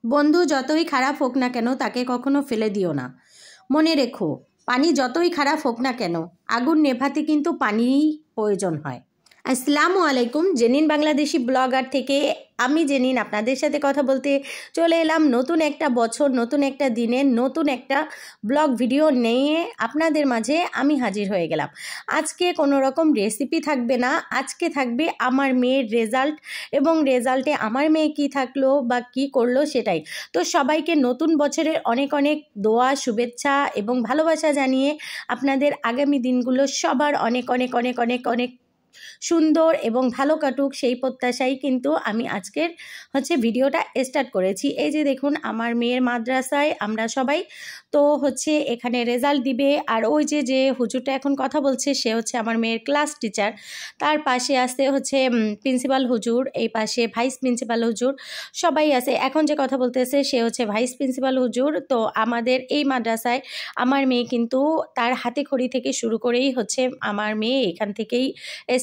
বন্ধু যতই খারাপ হোক না কেন তাকে কখনো ফেলে দিও না। মনে রেখো, পানি যতই খারাপ হোক না কেন আগুন নেভাতে কিন্তু পানিই প্রয়োজন হয়। আসসালামু আলাইকুম, জেনিন বাংলাদেশি ব্লগার থেকে আমি জেনিন আপনাদের সাথে কথা বলতে চলে এলাম। নতুন একটা বছর, নতুন একটা দিনে নতুন একটা ব্লগ ভিডিও নিয়ে আপনাদের মাঝে আমি হাজির হয়ে গেলাম। আজকে কোনো রকম রেসিপি থাকবে না, আজকে থাকবে আমার মেয়ের রেজাল্ট এবং রেজাল্টে আমার মেয়ে কী থাকলো বা কী করলো সেটাই। তো সবাইকে নতুন বছরের অনেক অনেক দোয়া, শুভেচ্ছা এবং ভালোবাসা জানিয়ে আপনাদের আগামী দিনগুলো সবার অনেক অনেক অনেক অনেক অনেক সুন্দর এবং ভালো কাটুক সেই প্রত্যাশাই কিন্তু আমি আজকের ভিডিওটা স্টার্ট করেছি। এই যে দেখুন, আমার মেয়ের মাদ্রাসায় আমরা সবাই তো এখানে রেজাল্ট দিবে। আর ওই যে হুজুরটা এখন কথা বলছে সে আমার মেয়ের ক্লাস টিচার। তার পাশে আছে প্রিন্সিপাল হুজুর, এই পাশে ভাইস প্রিন্সিপাল হুজুর, সবাই আছে। এখন যে কথা বলতেছে সে ভাইস প্রিন্সিপাল হুজুর। তো আমাদের এই মাদ্রাসায় আমার মেয়ে কিন্তু তার হাতে খড়ি থেকে শুরু করেই আমার মেয়ে এখান থেকেই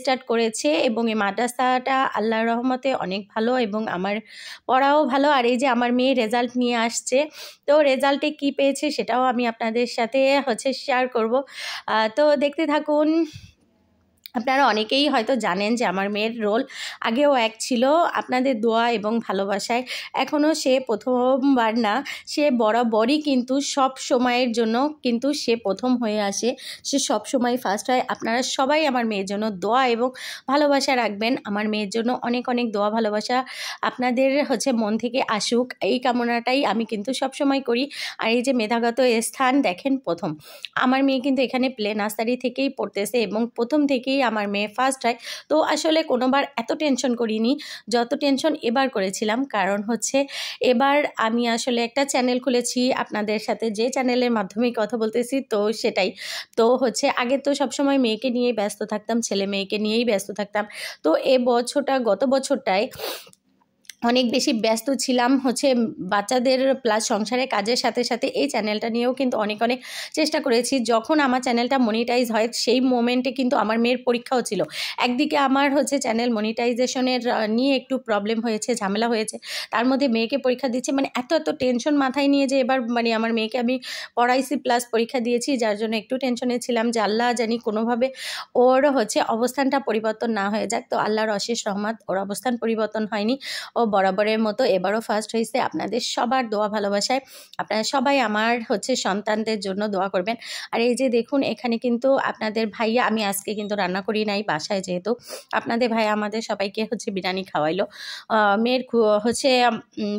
স্টার্ট করেছে এবং এই মাদ্রাসাটা আল্লাহর রহমতে অনেক ভালো এবং আমার পড়াও ভালো। আর এই যে আমার মেয়ে রেজাল্ট নিয়ে আসছে, তো রেজাল্টে কি পেয়েছে সেটাও আমি আপনাদের সাথে শেয়ার করব। তো দেখতে থাকুন। আপনারা অনেকেই হয়তো জানেন যে আমার মেয়ের রোল আগেও এক ছিল, আপনাদের দোয়া এবং ভালোবাসায় এখনও সে প্রথমবার না, সে বরাবরই কিন্তু সব সময়ের জন্য কিন্তু সে প্রথম হয়ে আসে, সে সব সময় ফার্স্ট হয়। আপনারা সবাই আমার মেয়ের জন্য দোয়া এবং ভালোবাসা রাখবেন। আমার মেয়ের জন্য অনেক অনেক দোয়া ভালোবাসা আপনাদের মন থেকে আসুক, এই কামনাটাই আমি কিন্তু সব সময় করি। আর এই যে মেধাগত স্থান দেখেন, প্রথম আমার মেয়ে কিন্তু এখানে প্লে নার্সারি থেকেই পড়তেছে এবং প্রথম থেকেই আমার মেয়ে ফার্স্ট হয়। তো আসলে কোনোবার এত টেনশন করিনি যত টেনশন এবার করেছিলাম, কারণ এবার আমি আসলে একটা চ্যানেল খুলেছি আপনাদের সাথে, যে চ্যানেলের মাধ্যমে কথা বলতেছি। তো সেটাই তো আগে তো সবসময় মেয়েকে নিয়েই ব্যস্ত থাকতাম, ছেলে মেয়েকে নিয়েই ব্যস্ত থাকতাম। তো গত বছরটায় অনেক বেশি ব্যস্ত ছিলাম বাচ্চাদের প্লাস সংসারের কাজের সাথে সাথে এই চ্যানেলটা নিয়েও কিন্তু অনেক অনেক চেষ্টা করেছি। যখন আমার চ্যানেলটা মনিটাইজ হয় সেই মোমেন্টে কিন্তু আমার মেয়ের পরীক্ষাও ছিল। একদিকে আমার চ্যানেল মনিটাইজেশনের নিয়ে একটু প্রবলেম হয়েছে, ঝামেলা হয়েছে, তার মধ্যে মেয়েকে পরীক্ষা দিচ্ছে, এত টেনশন মাথায় নিয়ে যে এবার আমার মেয়েকে আমি পড়াইছি প্লাস পরীক্ষা দিয়েছি, যার জন্য একটু টেনশনে ছিলাম যে আল্লাহ জানি কোনোভাবে ওর অবস্থানটা পরিবর্তন না হয়ে যাক। তো আল্লাহর অশেষ রহমত, ওর অবস্থান পরিবর্তন হয়নি, ও বরাবরের মতো এবারও ফার্স্ট হয়েছে। আপনাদের সবার দোয়া ভালোবাসায় আপনারা সবাই আমার সন্তানদের জন্য দোয়া করবেন। আর এই যে দেখুন, এখানে কিন্তু আপনাদের ভাইয়া, আমি আজকে কিন্তু রান্না করি নাই বাসায়, যেহেতু আপনাদের ভাইয়া আমাদের সবাইকে বিরিয়ানি খাওয়াইলো মেয়ের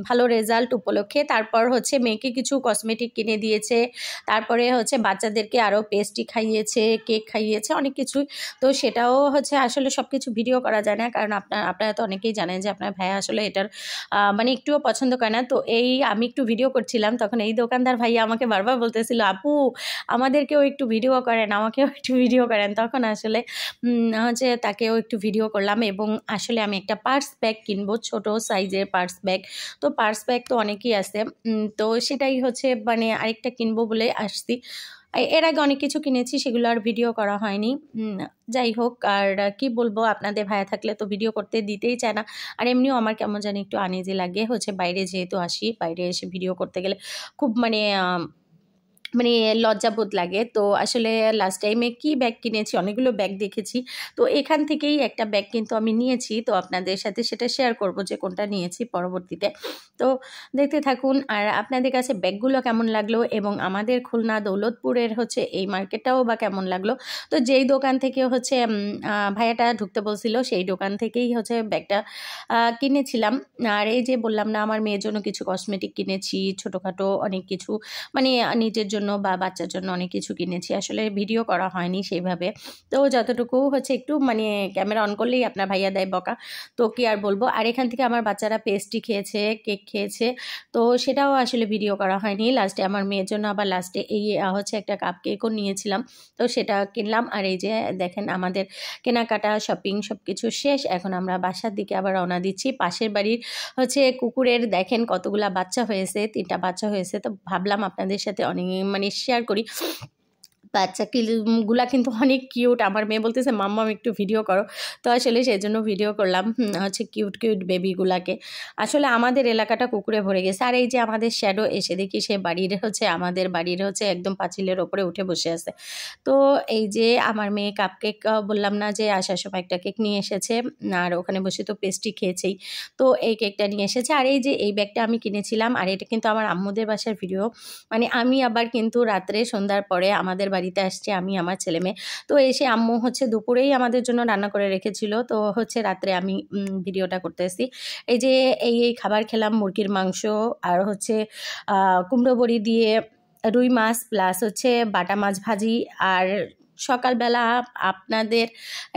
ভালো রেজাল্ট উপলক্ষে। তারপর মেয়েকে কিছু কসমেটিক কিনে দিয়েছে, তারপরে বাচ্চাদেরকে আরও পেস্ট্রি খাইয়েছে, কেক খাইয়েছে, অনেক কিছুই। তো সেটাও আসলে সব কিছু ভিডিও করা যায় না, কারণ আপনারা তো অনেকেই জানেন যে আপনার ভাইয়া আসলে এটার একটুও পছন্দ করে না। তো এই আমি একটু ভিডিও করছিলাম, তখন এই দোকানদার ভাইয়া আমাকে বারবার বলতেছিল, আপু আমাদেরকেও একটু ভিডিও করেন, আমাকেও একটু ভিডিও করেন। তখন আসলে তাকেও একটু ভিডিও করলাম এবং আসলে আমি একটা পার্স ব্যাগ কিনবো, ছোট সাইজের পার্স ব্যাগ। তো পার্স ব্যাগ তো অনেকই আছে, তো সেটাই আরেকটা কিনবো বলে আসছি। এর আগে অনেক কিছু কিনেছি, সেগুলো আর ভিডিও করা হয়নি। যাই হোক, আর কি বলবো, আপনাদের ভাইয়া থাকলে তো ভিডিও করতে দিতেই চায় না। আর এমনিও আমার কেমন জানি একটু আনইজি লাগে বাইরে যেহেতু আসি, বাইরে এসে ভিডিও করতে গেলে খুব লজ্জাবোধ লাগে। তো আসলে লাস্ট টাইমে কি ব্যাগ কিনেছি, অনেকগুলো ব্যাগ দেখেছি, তো এখান থেকেই একটা ব্যাগ কিন্তু আমি নিয়েছি। তো আপনাদের সাথে সেটা শেয়ার করব যে কোনটা নিয়েছি পরবর্তীতে। তো দেখতে থাকুন। আর আপনাদের কাছে ব্যাগগুলো কেমন লাগলো এবং আমাদের খুলনা দৌলতপুরের এই মার্কেটটাও বা কেমন লাগলো। তো যেই দোকান থেকে ভাইয়াটা ঢুকতে বলছিল সেই দোকান থেকেই ব্যাগটা কিনেছিলাম। আর এই যে বললাম না, আমার মেয়ের জন্য কিছু কসমেটিক কিনেছি, ছোটোখাটো অনেক কিছু, নিজের জন্য বা বাচ্চার জন্য অনেক কিছু কিনেছি। আসলে ভিডিও করা হয়নি সেইভাবে, তো যতটুকু একটু ক্যামেরা অন করলেই আপনার ভাইয়া দেয় বকা, তো কি আর বলবো। আর এখান থেকে আমার বাচ্চারা পেস্ট্রি খেয়েছে, কেক খেয়েছে, তো সেটাও আসলে ভিডিও করা হয়নি। লাস্টে আমার মেয়ের জন্য আবার লাস্টে এই একটা কাপ কেকও নিয়েছিলাম, তো সেটা কিনলাম। আর এই যে দেখেন, আমাদের কেনাকাটা শপিং সব কিছু শেষ, এখন আমরা বাসার দিকে আবার রওনা দিচ্ছি। পাশের বাড়ির কুকুরের দেখেন কতগুলা বাচ্চা হয়েছে, 3টা বাচ্চা হয়েছে, তো ভাবলাম আপনাদের সাথে অনেক শেয়ার করি। বাচ্চাগুলা কিন্তু অনেক কিউট। আমার মেয়ে বলতেছে মাম্মা একটু ভিডিও করো, তো আসলে সেই জন্য ভিডিও করলাম হচ্ছে কিউট কিউট বেবিগুলাকে। আসলে আমাদের এলাকাটা কুকুরে ভরে গেছে। আর এই যে আমাদের শ্যাডো এসে দেখি সে আমাদের বাড়ির হচ্ছে একদম পাঁচিলের ওপরে উঠে বসে আছে। তো এই যে আমার মেয়ে কাপকেক বললাম না যে আসার সময় একটা কেক নিয়ে এসেছে, আর ওখানে বসে তো পেস্ট্রি খেয়েছেই, তো এই কেকটা নিয়ে এসেছে। আর এই যে এই ব্যাগটা আমি কিনেছিলাম, আর এটা কিন্তু আমার আম্মুদের বাসার ভিডিও, মানে আমি আবার কিন্তু রাত্রে সন্ধ্যার পরে আমাদের বাড়িতে আসছি, আমি আমার ছেলে মেয়ে। তো এসে আম্মু হচ্ছে দুপুরেই আমাদের জন্য রান্না করে রেখেছিল, তো হচ্ছে রাত্রে আমি ভিডিওটা করতেছি। এই যে এই খাবার খেলাম, মুরগির মাংস আর হচ্ছে কুমড়ো বড়ি দিয়ে রুই মাছ প্লাস হচ্ছে বাটা মাছ ভাজি। আর সকালবেলা আপনাদের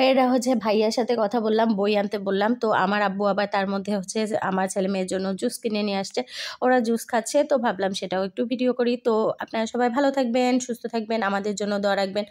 এরা হচ্ছে ভাইয়ার সাথে কথা বললাম, বই আনতে বললাম, তো আমার আব্বু আবার তার মধ্যে হচ্ছে আমার ছেলে মেয়ের জন্য জুস কিনে নিয়ে আসছে, ওরা জুস খাচ্ছে, তো ভাবলাম সেটাও একটু ভিডিও করি। তো আপনারা সবাই ভালো থাকবেন, সুস্থ থাকবেন, আমাদের জন্য দোয়া রাখবেন।